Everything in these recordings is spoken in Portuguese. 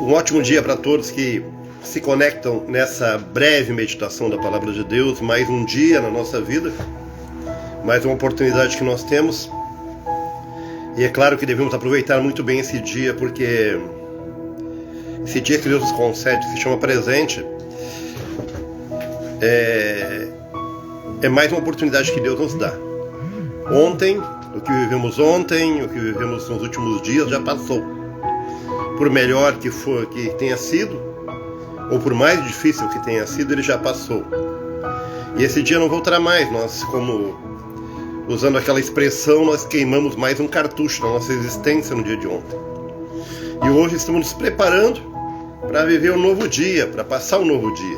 Um ótimo dia para todos que se conectam nessa breve meditação da Palavra de Deus. Mais um dia na nossa vida, mais uma oportunidade que nós temos. E é claro que devemos aproveitar muito bem esse dia, porque esse dia que Deus nos concede, que se chama presente, é mais uma oportunidade que Deus nos dá. Ontem, o que vivemos ontem, o que vivemos nos últimos dias já passou. Por melhor que tenha sido, ou por mais difícil que tenha sido, ele já passou. E esse dia não voltará mais. Nós, como usando aquela expressão, nós queimamos mais um cartucho na nossa existência no dia de ontem. E hoje estamos nos preparando para viver um novo dia, para passar um novo dia.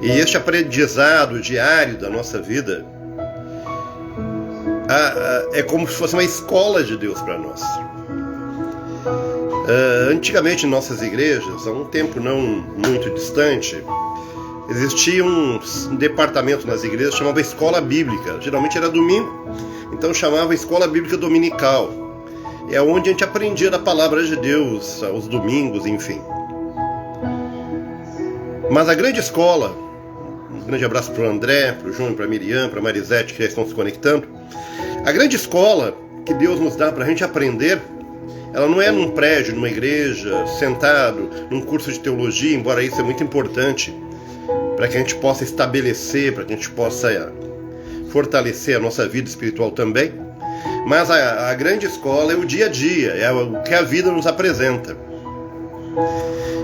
E este aprendizado diário da nossa vida é como se fosse uma escola de Deus para nós. Antigamente em nossas igrejas, há um tempo não muito distante, existia um departamento nas igrejas que chamava Escola Bíblica. Geralmente era domingo, então chamava Escola Bíblica Dominical. É onde a gente aprendia da Palavra de Deus, aos domingos, enfim. Mas a grande escola, um grande abraço para o André, para o Júnior, para a Miriam, para a Marisete, que já estão se conectando. A grande escola que Deus nos dá para a gente aprender, ela não é num prédio, numa igreja, sentado, num curso de teologia, embora isso é muito importante para que a gente possa estabelecer, para que a gente possa fortalecer a nossa vida espiritual também. Mas a grande escola é o dia a dia, é o que a vida nos apresenta.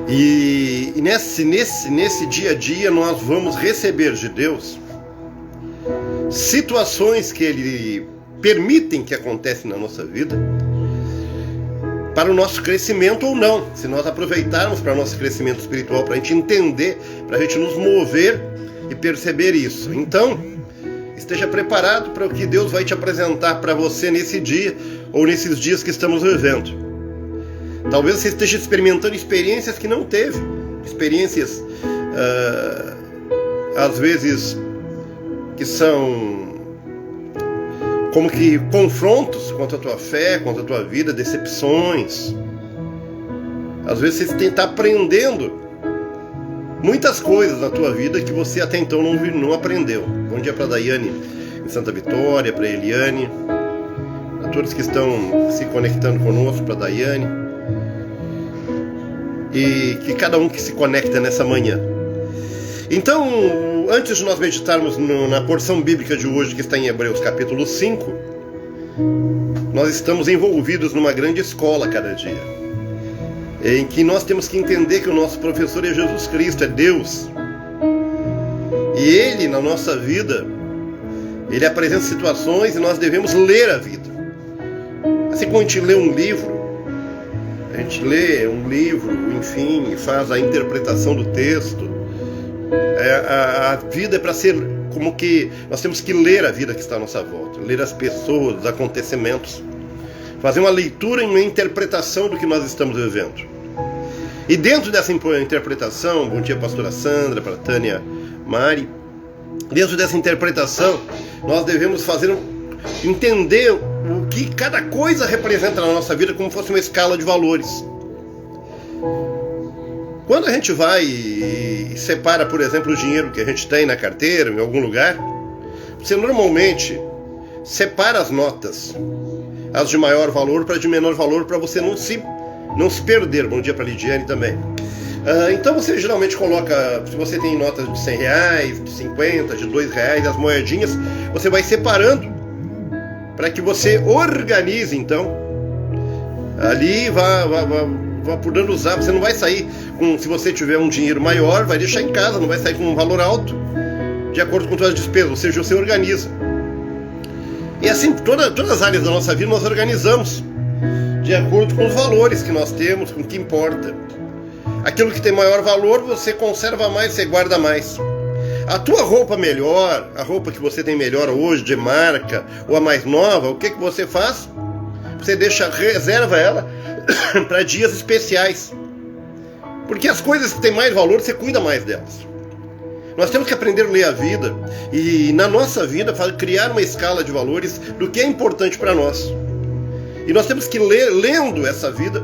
E nesse dia a dia nós vamos receber de Deus situações que Ele permitem que aconteçam na nossa vida, para o nosso crescimento ou não, se nós aproveitarmos para o nosso crescimento espiritual, para a gente entender, para a gente nos mover e perceber isso. Então, esteja preparado para o que Deus vai te apresentar para você nesse dia, ou nesses dias que estamos vivendo. Talvez você esteja experimentando experiências que não teve, experiências, às vezes, que são como que confrontos contra a tua fé, contra a tua vida, decepções. Às vezes você está aprendendo muitas coisas na tua vida que você até então não aprendeu. Bom dia para a Daiane em Santa Vitória, para a Eliane, a todos que estão se conectando conosco, para a Daiane. E que cada um que se conecta nessa manhã. Então, antes de nós meditarmos na porção bíblica de hoje, que está em Hebreus capítulo 5, nós estamos envolvidos numa grande escola cada dia, em que nós temos que entender que o nosso professor é Jesus Cristo, é Deus. E Ele, na nossa vida, Ele apresenta situações e nós devemos ler a vida. Assim como a gente lê um livro, enfim, e faz a interpretação do texto. A vida é para ser como que nós temos que ler a vida que está à nossa volta, ler as pessoas, os acontecimentos, fazer uma leitura e uma interpretação do que nós estamos vivendo. E dentro dessa interpretação, bom dia pastora Sandra, para Tânia Mari, dentro dessa interpretação nós devemos entender o que cada coisa representa na nossa vida, como se fosse uma escala de valores. Quando a gente vai e separa, por exemplo, o dinheiro que a gente tem na carteira, em algum lugar, você normalmente separa as notas, as de maior valor para de menor valor, para você não se perder. Bom dia para a Lidiane também. Então você geralmente coloca, se você tem notas de R$100, de 50, de R$2, as moedinhas, você vai separando para que você organize, então, ali vá podendo usar. Você não vai sair se você tiver um dinheiro maior, vai deixar em casa, não vai sair com um valor alto, de acordo com suas despesas, ou seja, você organiza. E assim, todas as áreas da nossa vida nós organizamos, de acordo com os valores que nós temos, com o que importa. Aquilo que tem maior valor, você conserva mais, você guarda mais. A tua roupa melhor, a roupa que você tem melhor hoje, de marca, ou a mais nova, o que você faz? Você reserva ela para dias especiais. Porque as coisas que têm mais valor, você cuida mais delas. Nós temos que aprender a ler a vida e, na nossa vida, criar uma escala de valores do que é importante para nós. E nós temos que ler, lendo essa vida,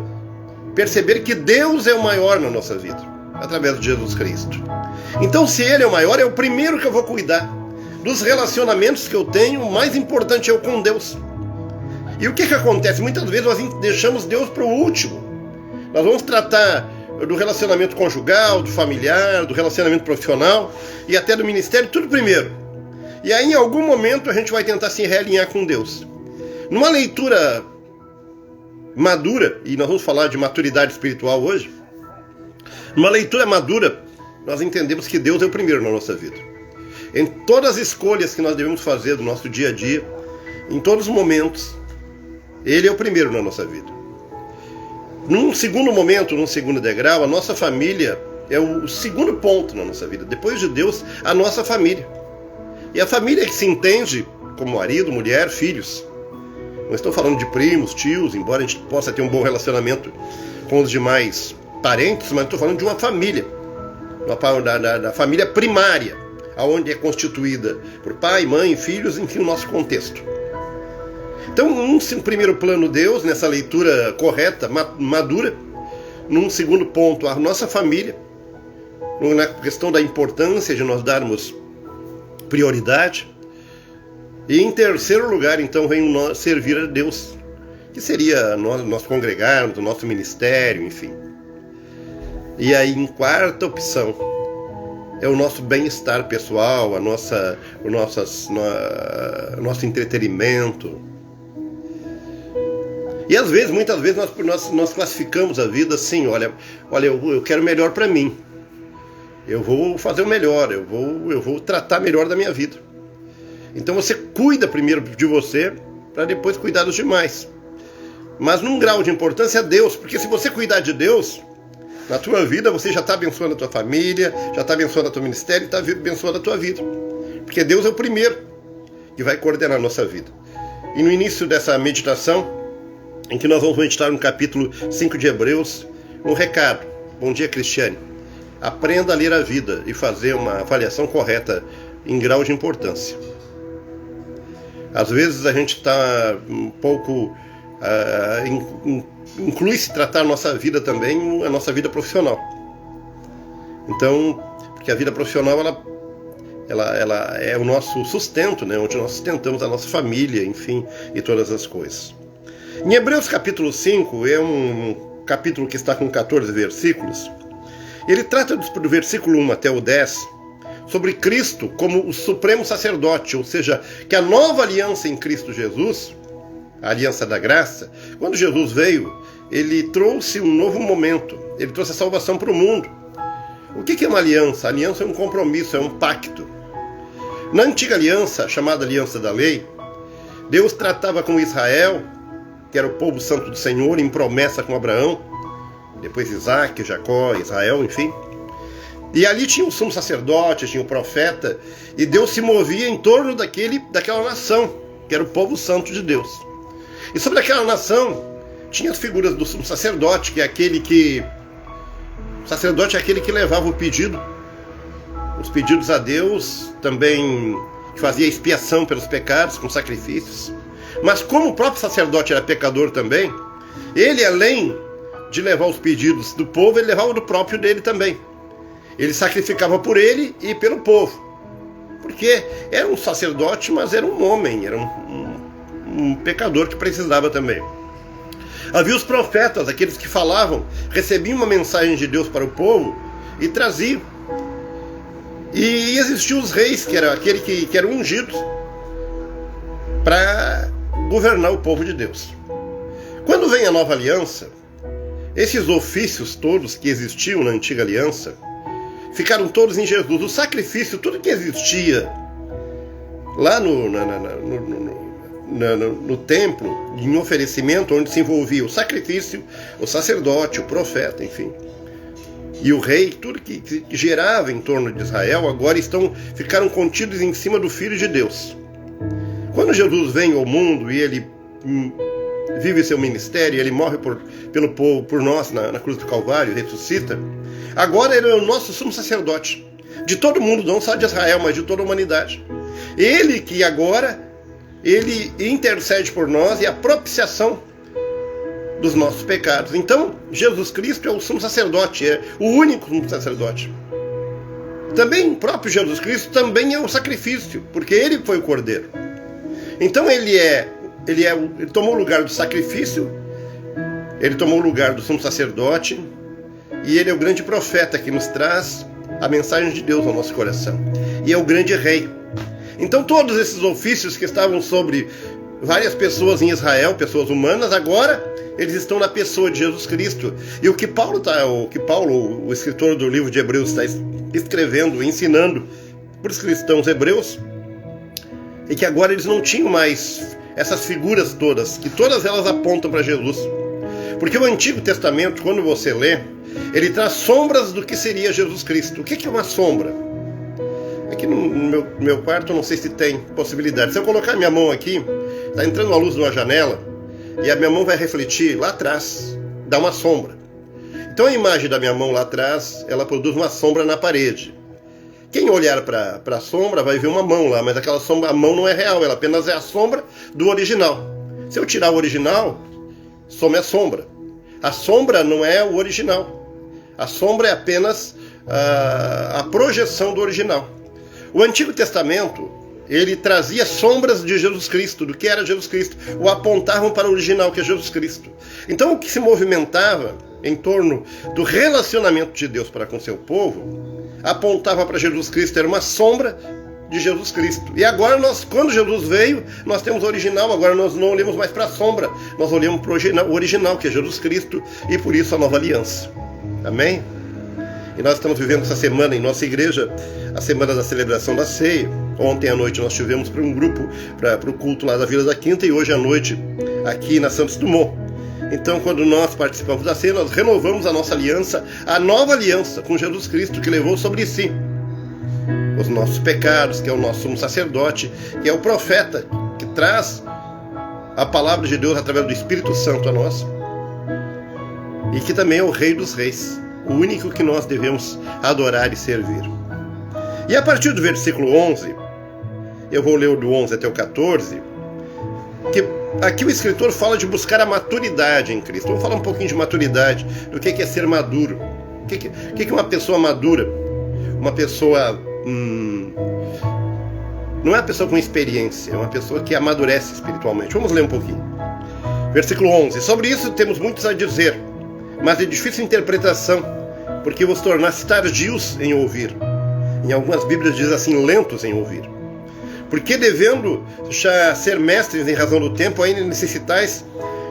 perceber que Deus é o maior na nossa vida, através de Jesus Cristo. Então, se Ele é o maior, é o primeiro que eu vou cuidar. Dos relacionamentos que eu tenho, o mais importante é o com Deus. E o que acontece? Muitas vezes nós deixamos Deus para o último. Nós vamos tratar do relacionamento conjugal, do familiar, do relacionamento profissional e até do ministério, tudo primeiro. E aí, em algum momento, a gente vai tentar se realinhar com Deus. Numa leitura madura, e nós vamos falar de maturidade espiritual hoje, numa leitura madura, nós entendemos que Deus é o primeiro na nossa vida. Em todas as escolhas que nós devemos fazer do nosso dia a dia, em todos os momentos, Ele é o primeiro na nossa vida. Num segundo momento, num segundo degrau, a nossa família é o segundo ponto na nossa vida. Depois de Deus, a nossa família. E a família que se entende como marido, mulher, filhos. Não estou falando de primos, tios, embora a gente possa ter um bom relacionamento com os demais parentes, mas estou falando de uma família. Da família primária, onde é constituída por pai, mãe, filhos, enfim, o nosso contexto. Então, num primeiro plano, Deus, nessa leitura correta, madura. Num segundo ponto, a nossa família, na questão da importância de nós darmos prioridade. E em terceiro lugar, então, vem o servir a Deus, que seria nós congregarmos, o nosso ministério, enfim. E aí, em quarta opção, é o nosso bem-estar pessoal, o nosso entretenimento. E às vezes, muitas vezes, nós classificamos a vida assim, olha, eu quero o melhor para mim. Eu vou fazer o melhor, eu vou tratar melhor da minha vida. Então você cuida primeiro de você, para depois cuidar dos demais. Mas num grau de importância, Deus, porque se você cuidar de Deus, na tua vida você já está abençoando a tua família, já está abençoando o teu ministério, está abençoando a tua vida. Porque Deus é o primeiro que vai coordenar a nossa vida. E no início dessa meditação, em que nós vamos meditar no capítulo 5 de Hebreus, um recado. Bom dia, Cristiane. Aprenda a ler a vida e fazer uma avaliação correta em grau de importância. Às vezes a gente está um pouco... inclui-se tratar a nossa vida também, a nossa vida profissional. Então, porque a vida profissional, ela é o nosso sustento, né? Onde nós sustentamos a nossa família, enfim, e todas as coisas. Em Hebreus capítulo 5, é um capítulo que está com 14 versículos. Ele trata do versículo 1 até o 10 sobre Cristo como o supremo sacerdote, ou seja, que a nova aliança em Cristo Jesus, a aliança da graça, quando Jesus veio, ele trouxe um novo momento, ele trouxe a salvação para o mundo. O que é uma aliança? A aliança é um compromisso, é um pacto. Na antiga aliança, chamada aliança da lei, Deus tratava com Israel, que era o povo santo do Senhor, em promessa com Abraão, depois Isaac, Jacó, Israel, enfim. E ali tinha o sumo sacerdote, tinha o profeta, e Deus se movia em torno daquela nação, que era o povo santo de Deus. E sobre aquela nação, tinha as figuras do sumo sacerdote, que é aquele que... O sacerdote é aquele que levava os pedidos a Deus, também que fazia expiação pelos pecados com sacrifícios. Mas como o próprio sacerdote era pecador também, ele, além de levar os pedidos do povo, ele levava do próprio dele também. Ele sacrificava por ele e pelo povo. Porque era um sacerdote, mas era um homem, era um pecador que precisava também. Havia os profetas, aqueles que falavam, recebiam uma mensagem de Deus para o povo e traziam. E existiam os reis, que eram aqueles que eram ungidos para governar o povo de Deus. Quando vem a nova aliança, esses ofícios todos que existiam na antiga aliança ficaram todos em Jesus. O sacrifício, tudo que existia lá no templo, em oferecimento, onde se envolvia o sacrifício, o sacerdote, o profeta, enfim, e o rei, tudo que gerava em torno de Israel, agora ficaram contidos em cima do Filho de Deus. Quando Jesus vem ao mundo e ele vive seu ministério, ele morre pelo povo, por nós na cruz do Calvário, ressuscita, agora ele é o nosso sumo sacerdote, de todo mundo, não só de Israel, mas de toda a humanidade. Ele que agora, ele intercede por nós, e a propiciação dos nossos pecados. Então, Jesus Cristo é o sumo sacerdote, é o único sumo sacerdote. Também o próprio Jesus Cristo também é o sacrifício, porque ele foi o cordeiro. Então ele tomou o lugar do sacrifício, ele tomou o lugar do sumo sacerdote, e ele é o grande profeta que nos traz a mensagem de Deus ao nosso coração. E é o grande rei. Então todos esses ofícios que estavam sobre várias pessoas em Israel, pessoas humanas, agora eles estão na pessoa de Jesus Cristo. E o que Paulo, o escritor do livro de Hebreus, está escrevendo, ensinando para os cristãos hebreus, é que agora eles não tinham mais essas figuras todas, que todas elas apontam para Jesus. Porque o Antigo Testamento, quando você lê, ele traz sombras do que seria Jesus Cristo. O que é uma sombra? Aqui no meu quarto, não sei se tem possibilidade. Se eu colocar minha mão aqui, está entrando a luz de uma janela, e a minha mão vai refletir lá atrás, dá uma sombra. Então a imagem da minha mão lá atrás, ela produz uma sombra na parede. Quem olhar para a sombra vai ver uma mão lá, mas aquela sombra, a mão não é real, ela apenas é a sombra do original. Se eu tirar o original, some a sombra. A sombra não é o original. A sombra é apenas a projeção do original. O Antigo Testamento, ele trazia sombras de Jesus Cristo, do que era Jesus Cristo, ou apontavam para o original, que é Jesus Cristo. Então o que se movimentava em torno do relacionamento de Deus para com seu povo, apontava para Jesus Cristo, era uma sombra de Jesus Cristo. E agora quando Jesus veio, nós temos o original, agora nós não olhamos mais para a sombra, nós olhamos para o original, que é Jesus Cristo, e por isso a nova aliança. Amém? E nós estamos vivendo essa semana em nossa igreja, a semana da celebração da ceia. Ontem à noite nós tivemos para um grupo, para o culto lá da Vila da Quinta, e hoje à noite aqui na Santos Dumont. Então, quando nós participamos da ceia, nós renovamos a nossa aliança, a nova aliança com Jesus Cristo, que levou sobre si os nossos pecados, que é o nosso sumo sacerdote, que é o profeta, que traz a palavra de Deus através do Espírito Santo a nós, e que também é o Rei dos Reis, o único que nós devemos adorar e servir. E a partir do versículo 11, eu vou ler do 11 até o 14, que aqui o escritor fala de buscar a maturidade em Cristo. Vamos falar um pouquinho de maturidade, do que é ser maduro. O que é uma pessoa madura? Uma pessoa... não é uma pessoa com experiência, é uma pessoa que amadurece espiritualmente. Vamos ler um pouquinho. Versículo 11. Sobre isso temos muitos a dizer, mas de difícil interpretação, porque vos tornaste tardios em ouvir. Em algumas Bíblias diz assim, lentos em ouvir. Porque devendo já ser mestres em razão do tempo, ainda necessitais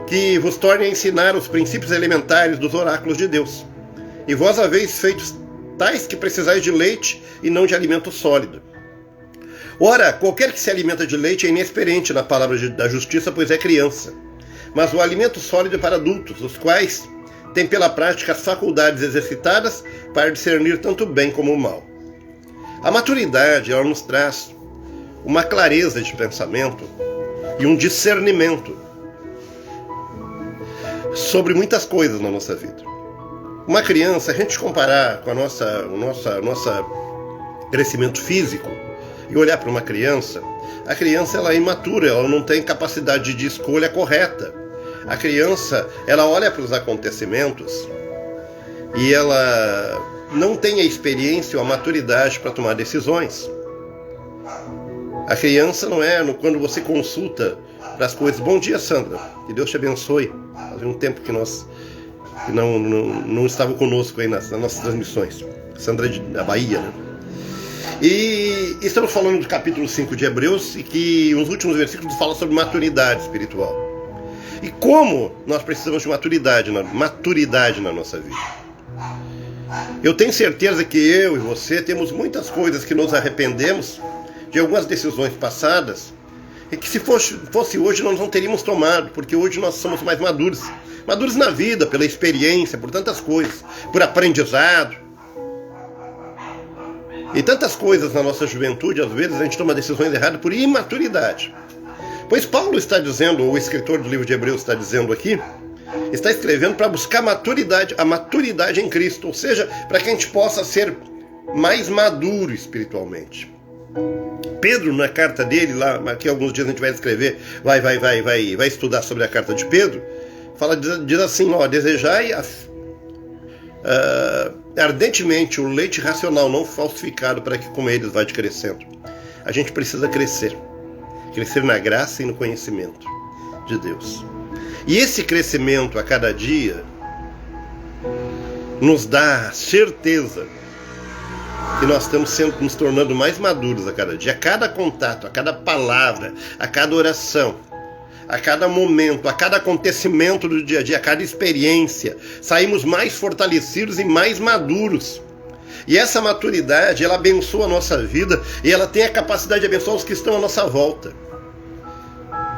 que vos torne a ensinar os princípios elementares dos oráculos de Deus. E vós haveis feito tais que precisais de leite e não de alimento sólido. Ora, qualquer que se alimenta de leite é inexperiente na palavra da justiça, pois é criança. Mas o alimento sólido é para adultos, os quais têm pela prática as faculdades exercitadas para discernir tanto o bem como o mal. A maturidade, ela nos traz uma clareza de pensamento e um discernimento sobre muitas coisas na nossa vida. Uma criança, a gente comparar com o nosso crescimento físico e olhar para uma criança, a criança ela é imatura, ela não tem capacidade de escolha correta. A criança, ela olha para os acontecimentos e ela não tem a experiência ou a maturidade para tomar decisões. A criança não é quando você consulta para as coisas. Bom dia, Sandra. Que Deus te abençoe. Fazia um tempo que não estava conosco aí nas nossas transmissões. Sandra da Bahia, né? E estamos falando do capítulo 5 de Hebreus, e que os últimos versículos falam sobre maturidade espiritual. E como nós precisamos de maturidade na nossa vida. Eu tenho certeza que eu e você temos muitas coisas que nos arrependemos de algumas decisões passadas, e que se fosse hoje nós não teríamos tomado, porque hoje nós somos mais maduros. Maduros na vida, pela experiência, por tantas coisas, por aprendizado. E tantas coisas na nossa juventude, às vezes a gente toma decisões erradas por imaturidade. Pois Paulo está dizendo, o escritor do livro de Hebreus está dizendo aqui, está escrevendo para buscar maturidade, a maturidade em Cristo, ou seja, para que a gente possa ser mais maduro espiritualmente. Pedro, na carta dele, lá, aqui alguns dias a gente vai escrever, vai estudar sobre a carta de Pedro, diz assim, desejai ardentemente o leite racional não falsificado para que com eles vá crescendo. A gente precisa crescer na graça e no conhecimento de Deus. E esse crescimento a cada dia nos dá certeza que nós estamos nos tornando mais maduros a cada dia. A cada contato, a cada palavra, a cada oração, a cada momento, a cada acontecimento do dia a dia, a cada experiência, saímos mais fortalecidos e mais maduros. E essa maturidade, ela abençoa a nossa vida e ela tem a capacidade de abençoar os que estão à nossa volta.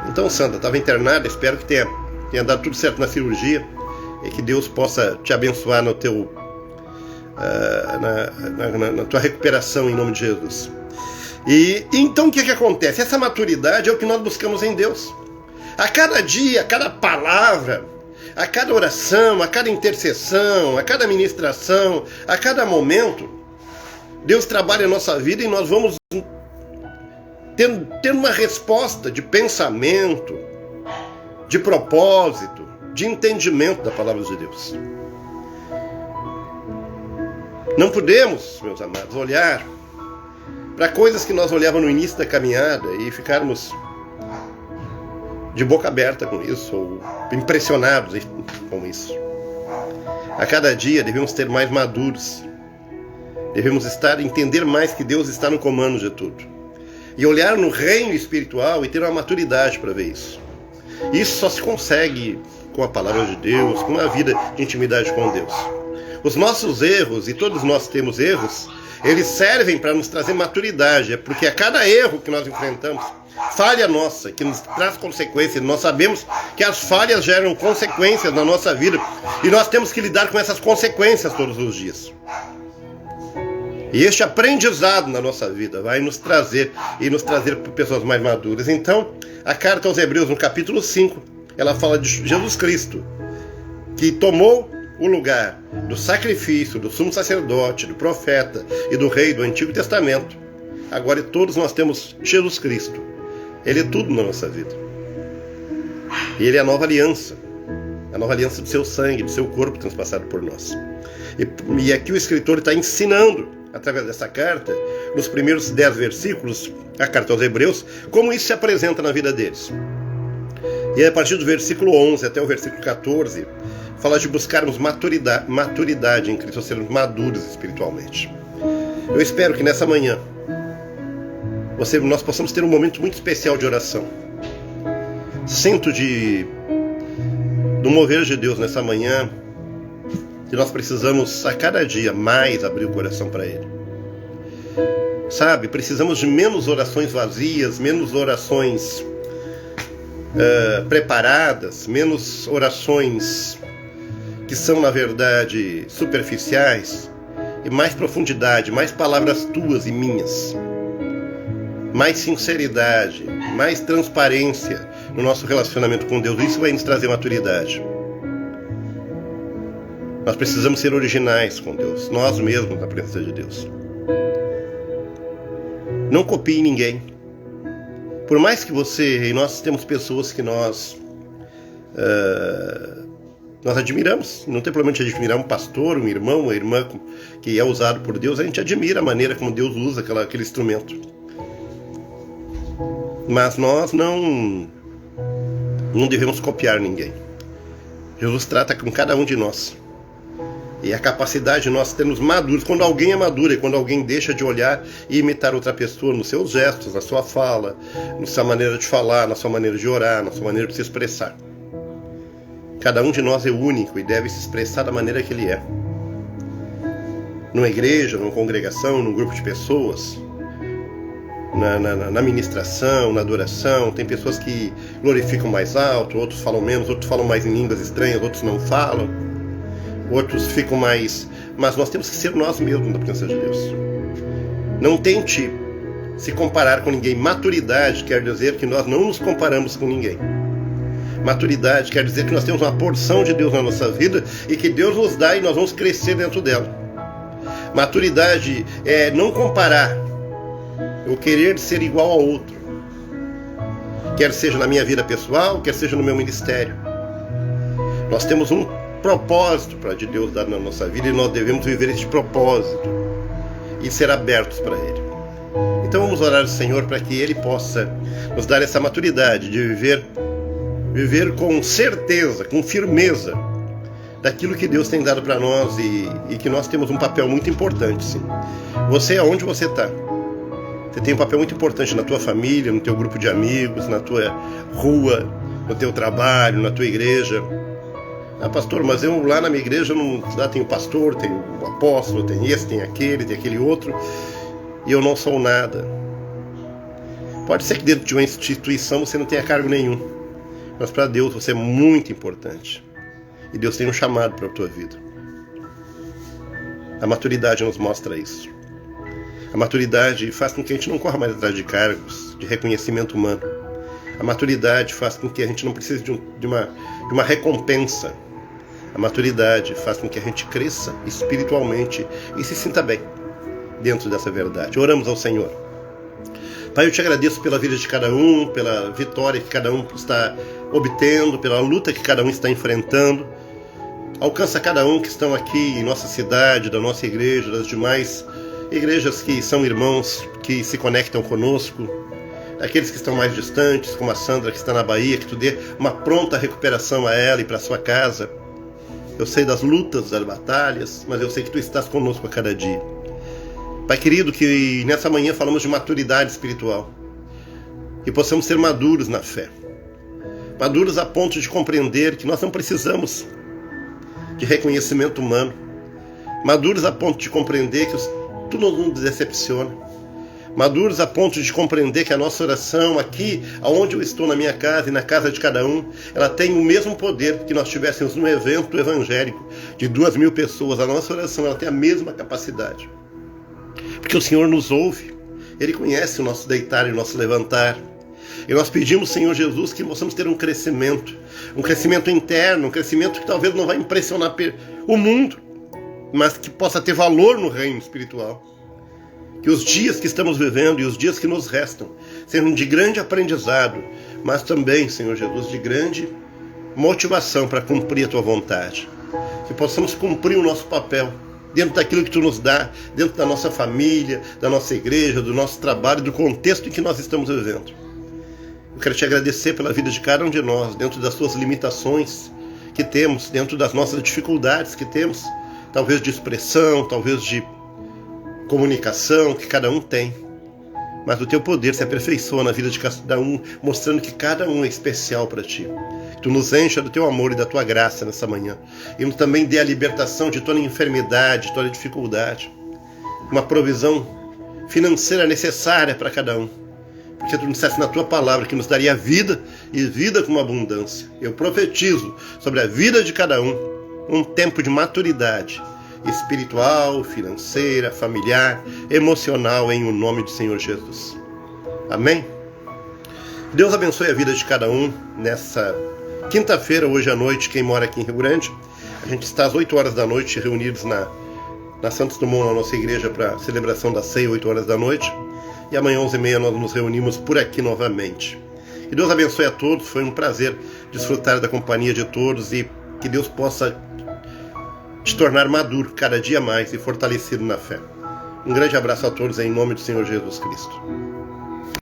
Então, Sandra, estava internada, espero que tenha dado tudo certo na cirurgia e que Deus possa te abençoar no teu, na tua recuperação em nome de Jesus. E então o que acontece? Essa maturidade é o que nós buscamos em Deus. A cada dia, a cada palavra, a cada oração, a cada intercessão, a cada ministração, a cada momento, Deus trabalha a nossa vida e nós vamos ter uma resposta de pensamento, de propósito, de entendimento da palavra de Deus. Não podemos, meus amados, olhar para coisas que nós olhávamos no início da caminhada e ficarmos de boca aberta com isso, ou impressionados com isso. A cada dia devemos ser mais maduros. Devemos entender mais que Deus está no comando de tudo. E olhar no reino espiritual e ter uma maturidade para ver isso. Isso só se consegue com a palavra de Deus, com uma vida de intimidade com Deus. Os nossos erros, e todos nós temos erros, eles servem para nos trazer maturidade. É porque a cada erro que nós enfrentamos, falha nossa, que nos traz consequências, nós sabemos que as falhas geram consequências na nossa vida e nós temos que lidar com essas consequências todos os dias. E este aprendizado na nossa vida vai nos trazer para pessoas mais maduras. Então, a carta aos Hebreus, no capítulo 5, ela fala de Jesus Cristo, que tomou o lugar do sacrifício, do sumo sacerdote, do profeta e do rei do Antigo Testamento. Agora todos nós temos Jesus Cristo. Ele é tudo na nossa vida. E Ele é a nova aliança do seu sangue, do seu corpo transpassado por nós. E aqui o escritor está ensinando, através dessa carta, nos primeiros 10 versículos, a carta aos Hebreus, como isso se apresenta na vida deles. E a partir do versículo 11 até o versículo 14, fala de buscarmos maturidade em Cristo, sermos maduros espiritualmente. Eu espero que nessa manhã nós possamos ter um momento muito especial de oração. Sinto do mover de Deus nessa manhã, que nós precisamos a cada dia mais abrir o coração para Ele. Sabe, precisamos de menos orações vazias, menos orações preparadas, menos orações que são, na verdade, superficiais, e mais profundidade, mais palavras tuas e minhas, mais sinceridade, mais transparência no nosso relacionamento com Deus. Isso vai nos trazer maturidade. Nós precisamos ser originais com Deus, nós mesmos na presença de Deus. Não copie ninguém. Por mais que você, e nós temos pessoas que nós admiramos, não tem problema de admirar um pastor, um irmão, uma irmã que é usado por Deus, a gente admira a maneira como Deus usa aquele instrumento. Mas nós não devemos copiar ninguém. Jesus trata com cada um de nós. E a capacidade de nós termos maduros, quando alguém é maduro e quando alguém deixa de olhar e imitar outra pessoa nos seus gestos, na sua fala, na sua maneira de falar, na sua maneira de orar, na sua maneira de se expressar. Cada um de nós é único e deve se expressar da maneira que ele é. Numa igreja, numa congregação, num grupo de pessoas, na ministração, na adoração, tem pessoas que glorificam mais alto, outros falam menos, outros falam mais em línguas estranhas, outros não falam, outros ficam mais... Mas nós temos que ser nós mesmos na presença de Deus. Não tente se comparar com ninguém. Maturidade quer dizer que nós não nos comparamos com ninguém. Maturidade quer dizer que nós temos uma porção de Deus na nossa vida e que Deus nos dá e nós vamos crescer dentro dela. Maturidade é não comparar, eu querer ser igual ao outro, quer seja na minha vida pessoal, quer seja no meu ministério. Nós temos um propósito para de Deus dar na nossa vida e nós devemos viver este propósito e ser abertos para Ele. Então vamos orar ao Senhor para que Ele possa nos dar essa maturidade de viver com certeza, com firmeza daquilo que Deus tem dado para nós e que nós temos um papel muito importante, sim. Você, aonde você está, você tem um papel muito importante na tua família, no teu grupo de amigos, na tua rua, no teu trabalho, na tua igreja. Ah, pastor, mas eu lá na minha igreja lá tenho pastor, tenho o apóstolo, tem esse, tem aquele outro, e eu não sou nada. Pode ser que dentro de uma instituição você não tenha cargo nenhum, mas para Deus você é muito importante. E Deus tem um chamado para a tua vida. A maturidade nos mostra isso. A maturidade faz com que a gente não corra mais atrás de cargos, de reconhecimento humano. A maturidade faz com que a gente não precise de uma recompensa. A maturidade faz com que a gente cresça espiritualmente e se sinta bem dentro dessa verdade. Oramos ao Senhor. Pai, eu te agradeço pela vida de cada um, pela vitória que cada um está obtendo, pela luta que cada um está enfrentando. Alcança cada um que estão aqui em nossa cidade, da nossa igreja, das demais igrejas que são irmãos, que se conectam conosco. Aqueles que estão mais distantes, como a Sandra que está na Bahia, que tu dê uma pronta recuperação a ela e para sua casa. Eu sei das lutas, das batalhas, mas eu sei que tu estás conosco a cada dia. Pai querido, que nessa manhã falamos de maturidade espiritual, que possamos ser maduros na fé, maduros a ponto de compreender que nós não precisamos de reconhecimento humano, maduros a ponto de compreender que tu não nos decepciona, maduros a ponto de compreender que a nossa oração aqui, aonde eu estou na minha casa e na casa de cada um, ela tem o mesmo poder que nós tivéssemos num evento evangélico de 2.000 pessoas. A nossa oração ela tem a mesma capacidade, porque o Senhor nos ouve, Ele conhece o nosso deitar e o nosso levantar. E nós pedimos, Senhor Jesus, que possamos ter um crescimento interno, um crescimento que talvez não vai impressionar o mundo, mas que possa ter valor no reino espiritual. Que os dias que estamos vivendo e os dias que nos restam sejam de grande aprendizado, mas também, Senhor Jesus, de grande motivação para cumprir a Tua vontade. Que possamos cumprir o nosso papel dentro daquilo que Tu nos dá, dentro da nossa família, da nossa igreja, do nosso trabalho, do contexto em que nós estamos vivendo. Eu quero Te agradecer pela vida de cada um de nós, dentro das Suas limitações que temos, dentro das nossas dificuldades que temos, talvez de expressão, talvez de comunicação que cada um tem, mas o Teu poder se aperfeiçoa na vida de cada um, mostrando que cada um é especial para Ti. Tu nos encha do Teu amor e da Tua graça nessa manhã, e nos também dê a libertação de toda enfermidade, de toda dificuldade, uma provisão financeira necessária para cada um, porque Tu disseste na Tua palavra que nos daria vida e vida com abundância. Eu profetizo sobre a vida de cada um tempo de maturidade espiritual, financeira, familiar, emocional, em o nome do Senhor Jesus. Amém? Deus abençoe a vida de cada um nessa quinta-feira, hoje à noite. Quem mora aqui em Rio Grande, a gente está às 8 horas da noite reunidos na Santos Dumont, na nossa igreja, para a celebração da ceia, 8 horas da noite, e amanhã 11h30 nós nos reunimos por aqui novamente. Que Deus abençoe a todos, foi um prazer desfrutar da companhia de todos e que Deus possa te tornar maduro cada dia mais e fortalecido na fé. Um grande abraço a todos em nome do Senhor Jesus Cristo.